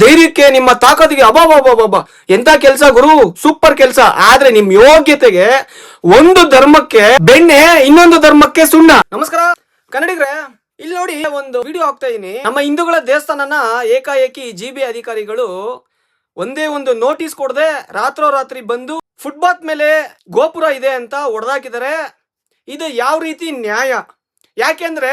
ಧೈರ್ಯಕ್ಕೆ ನಿಮ್ಮ ತಾಕತ್ತಿಗೆ ಅಬ್ಬಬ್ಬಬ್ಬಬ್ಬ ಎಂತ ಕೆಲಸ ಗುರು, ಸೂಪರ್ ಕೆಲಸ. ಆದ್ರೆ ನಿಮ್ ಯೋಗ್ಯತೆಗೆ ಒಂದು ಧರ್ಮಕ್ಕೆ ಬೆಣ್ಣೆ, ಇನ್ನೊಂದು ಧರ್ಮಕ್ಕೆ ಸುಣ್ಣ. ನಮಸ್ಕಾರ ಕನ್ನಡಿಗರೇ, ಇಲ್ಲಿ ನೋಡಿ ಒಂದು ವಿಡಿಯೋ ಹಾಕ್ತಾ ಇದೀನಿ. ನಮ್ಮ ಹಿಂದೂಗಳ ದೇವಸ್ಥಾನನ ಏಕಾಏಕಿ ಜಿಬಿ ಅಧಿಕಾರಿಗಳು ಒಂದೇ ಒಂದು ನೋಟಿಸ್ ಕೊಡದೆ ರಾತ್ರೋರಾತ್ರಿ ಬಂದು ಫುಟ್ಪಾತ್ ಮೇಲೆ ಗೋಪುರ ಇದೆ ಅಂತ ಹೊಡೆದಾಕಿದ್ದಾರೆ. ಇದು ಯಾವ ರೀತಿ ನ್ಯಾಯ? ಯಾಕೆಂದ್ರೆ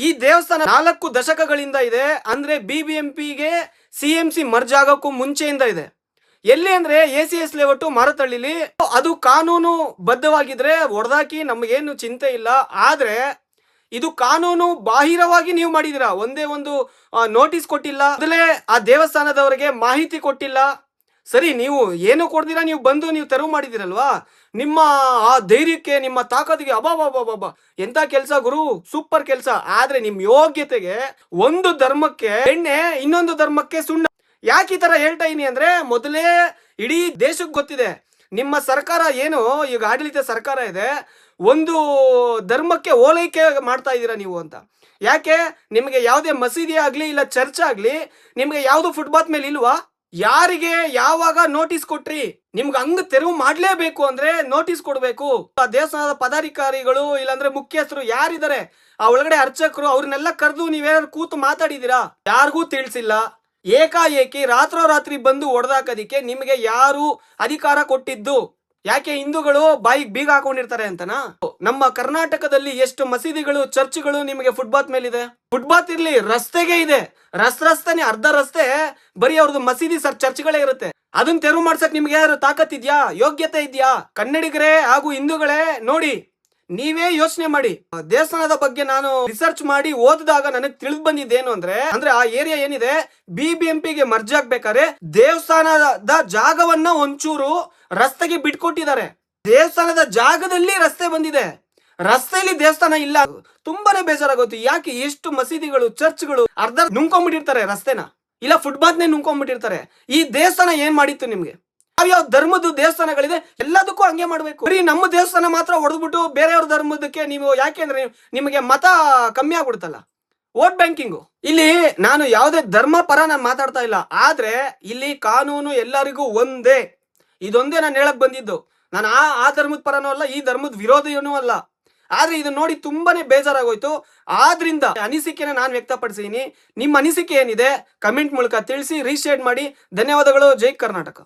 ಈ ದೇವಸ್ಥಾನ 4 ದಶಕಗಳಿಂದ ಇದೆ. ಅಂದ್ರೆ BBMPಗೆ CMC ಮರ್ಜ್ ಆಗೋಕ್ಕೂ ಮುಂಚೆಯಿಂದ ಇದೆ. ಎಲ್ಲಿ ಅಂದ್ರೆ ACS ಲೇಔಟ್ ಮಾರತಳ್ಳಿಲಿ. ಅದು ಕಾನೂನು ಬದ್ಧವಾಗಿದ್ರೆ ಹೊಡೆದಾಕಿ, ನಮಗೇನು ಚಿಂತೆ ಇಲ್ಲ. ಆದ್ರೆ ಇದು ಕಾನೂನು ಬಾಹಿರವಾಗಿ ನೀವು ಮಾಡಿದಿರಾ. ಒಂದೇ ಒಂದು ನೋಟಿಸ್ ಕೊಟ್ಟಿಲ್ಲ, ಮೊದಲೇ ಆ ದೇವಸ್ಥಾನದವರಿಗೆ ಮಾಹಿತಿ ಕೊಟ್ಟಿಲ್ಲ. ಸರಿ, ನೀವು ಏನು ಕೊಡ್ದಿರಾ, ನೀವು ಬಂದು ನೀವು ತೆರವು ಮಾಡಿದಿರಲ್ವಾ? ನಿಮ್ಮ ಆ ಧೈರ್ಯಕ್ಕೆ, ನಿಮ್ಮ ತಾಕತ್ತಿಗೆ ಅಬ್ಬಬ್ಬಬ್ಬಬ್ಬ ಎಂತ ಕೆಲಸ ಗುರು, ಸೂಪರ್ ಕೆಲಸ. ಆದ್ರೆ ನಿಮ್ ಯೋಗ್ಯತೆಗೆ ಒಂದು ಧರ್ಮಕ್ಕೆ ಬೆಣ್ಣೆ, ಇನ್ನೊಂದು ಧರ್ಮಕ್ಕೆ ಸುಣ್ಣ. ಯಾಕೆ ಈ ತರ ಹೇಳ್ತಾ ಇದೀನಿ ಅಂದ್ರೆ, ಮೊದಲೇ ಇಡೀ ದೇಶಕ್ಕೆ ಗೊತ್ತಿದೆ ನಿಮ್ಮ ಸರ್ಕಾರ ಏನು ಈಗ ಆಡಳಿತ ಸರ್ಕಾರ ಇದೆ, ಒಂದು ಧರ್ಮಕ್ಕೆ ಓಲೈಕೆ ಮಾಡ್ತಾ ಇದ್ದೀರಾ ನೀವು ಅಂತ. ಯಾಕೆ? ನಿಮಗೆ ಯಾವುದೇ ಮಸೀದಿ ಆಗ್ಲಿ ಇಲ್ಲ ಚರ್ಚ್ ಆಗ್ಲಿ ನಿಮ್ಗೆ ಯಾವ್ದು ಫುಟ್ಪಾತ್ ಮೇಲೆ ಇಲ್ವಾ? ಯಾರಿಗೆ ಯಾವಾಗ ನೋಟಿಸ್ ಕೊಟ್ರಿ? ನಿಮ್ಗೆ ಹಂಗ ತೆರವು ಮಾಡ್ಲೇಬೇಕು ಅಂದ್ರೆ ನೋಟಿಸ್ ಕೊಡ್ಬೇಕು. ಆ ದೇವಸ್ಥಾನದ ಪದಾಧಿಕಾರಿಗಳು ಇಲ್ಲಾಂದ್ರೆ ಮುಖ್ಯಸ್ಥರು ಯಾರಿದ್ದಾರೆ, ಆ ಒಳಗಡೆ ಅರ್ಚಕರು, ಅವ್ರನ್ನೆಲ್ಲ ಕರೆದು ನೀವೇನಾದ್ರು ಕೂತು ಮಾತಾಡಿದೀರಾ? ಯಾರಿಗೂ ತಿಳಿಸಿಲ್ಲ. ಏಕಾಏಕಿ ರಾತ್ರೋರಾತ್ರಿ ಬಂದು ಹೊಡೆದಾಕೋದಿಕ್ಕೆ ನಿಮಗೆ ಯಾರು ಅಧಿಕಾರ ಕೊಟ್ಟಿದ್ದು? ಯಾಕೆ ಹಿಂದೂಗಳು ಬಾಯಿಗೆ ಬೀಗ ಹಾಕೊಂಡಿರ್ತಾರೆ ಅಂತನಾ? ನಮ್ಮ ಕರ್ನಾಟಕದಲ್ಲಿ ಎಷ್ಟು ಮಸೀದಿಗಳು, ಚರ್ಚ್ಗಳು ನಿಮಗೆ ಫುಟ್ಪಾತ್ ಮೇಲಿದೆ? ಫುಟ್ಪಾತ್ ಇರ್ಲಿ, ರಸ್ತೆಗೆ ಇದೆ. ರಸ್ತೆನೆ ಅರ್ಧ ರಸ್ತೆ ಬರೀ ಅವ್ರದ್ದು ಮಸೀದಿ ಚರ್ಚ್ಗಳೇ ಇರುತ್ತೆ. ಅದನ್ನ ತೆರವು ಮಾಡ್ಸಕ್ ನಿಮ್ಗೆ ಯಾರು ತಾಕತ್ತಿದ್ಯಾ, ಯೋಗ್ಯತೆ ಇದ್ಯಾ? ಕನ್ನಡಿಗರೇ ಹಾಗೂ ಹಿಂದೂಗಳೇ ನೋಡಿ, ನೀವೇ ಯೋಚನೆ ಮಾಡಿ. ದೇವಸ್ಥಾನದ ಬಗ್ಗೆ ನಾನು ರಿಸರ್ಚ್ ಮಾಡಿ ಓದಿದಾಗ ನನಗೆ ತಿಳಿದು ಬಂದಿದ್ದೇನು ಅಂದ್ರೆ ಆ ಏರಿಯಾ ಏನಿದೆ BBMPಗೆ ಮರ್ಜ್ ಆಗ್ಬೇಕಾದ್ರೆ ದೇವಸ್ಥಾನದ ಜಾಗವನ್ನ ಒಂಚೂರು ರಸ್ತೆಗೆ ಬಿಟ್ಕೊಟ್ಟಿದ್ದಾರೆ. ದೇವಸ್ಥಾನದ ಜಾಗದಲ್ಲಿ ರಸ್ತೆ ಬಂದಿದೆ, ರಸ್ತೆಯಲ್ಲಿ ದೇವಸ್ಥಾನ ಇಲ್ಲ. ತುಂಬಾನೇ ಬೇಜಾರಾಗುತ್ತೆ. ಯಾಕೆ ಎಷ್ಟು ಮಸೀದಿಗಳು, ಚರ್ಚ್ಗಳು ಅರ್ಧ ನುಂಗ್ಕೊಂಡ್ಬಿಟ್ಟಿರ್ತಾರೆ ರಸ್ತೆನ, ಇಲ್ಲ ಫುಟ್ಪಾತ್ ನೇ ನುಂಗ್ಕೊಂಡ್ಬಿಟ್ಟಿರ್ತಾರೆ. ಈ ದೇವಸ್ಥಾನ ಏನ್ ಮಾಡಿತ್ತು ನಿಮ್ಗೆ? ಯಾವ ಧರ್ಮದ ದೇವಸ್ಥಾನಗಳಿದೆ ಎಲ್ಲದಕ್ಕೂ ಹಂಗೆ ಮಾಡ್ಬೇಕು. ಬರೀ ನಮ್ಮ ದೇವಸ್ಥಾನ ಮಾತ್ರ ಹೊಡೆದ್ಬಿಟ್ಟು ಬೇರೆಯವ್ರ ಧರ್ಮದಕ್ಕೆ ನೀವು, ಯಾಕೆಂದ್ರೆ ನಿಮಗೆ ಮತ ಕಮ್ಮಿ ಆಗ್ಬಿಡುತ್ತಲ್ಲ, ವೋಟ್ ಬ್ಯಾಂಕಿಂಗು. ಇಲ್ಲಿ ನಾನು ಯಾವುದೇ ಧರ್ಮ ಪರ ನಾನು ಮಾತಾಡ್ತಾ ಇಲ್ಲ. ಆದ್ರೆ ಇಲ್ಲಿ ಕಾನೂನು ಎಲ್ಲರಿಗೂ ಒಂದೇ. ಇದೊಂದೇ ನಾನು ಹೇಳಕ್ ಬಂದಿದ್ದು. ನಾನು ಆ ಧರ್ಮದ ಪರನೂ ಅಲ್ಲ, ಈ ಧರ್ಮದ ವಿರೋಧಿಯೂ ಅಲ್ಲ. ಆದ್ರೆ ಇದನ್ನ ನೋಡಿ ತುಂಬಾನೇ ಬೇಜಾರಾಗೋಯ್ತು. ಆದ್ರಿಂದ ಅನಿಸಿಕೆನ ನಾನು ವ್ಯಕ್ತಪಡಿಸಿದೀನಿ. ನಿಮ್ಮ ಅನಿಸಿಕೆ ಏನಿದೆ ಕಮೆಂಟ್ ಮೂಲಕ ತಿಳಿಸಿ, ರೀಶೇರ್ ಮಾಡಿ. ಧನ್ಯವಾದಗಳು. ಜೈ ಕರ್ನಾಟಕ.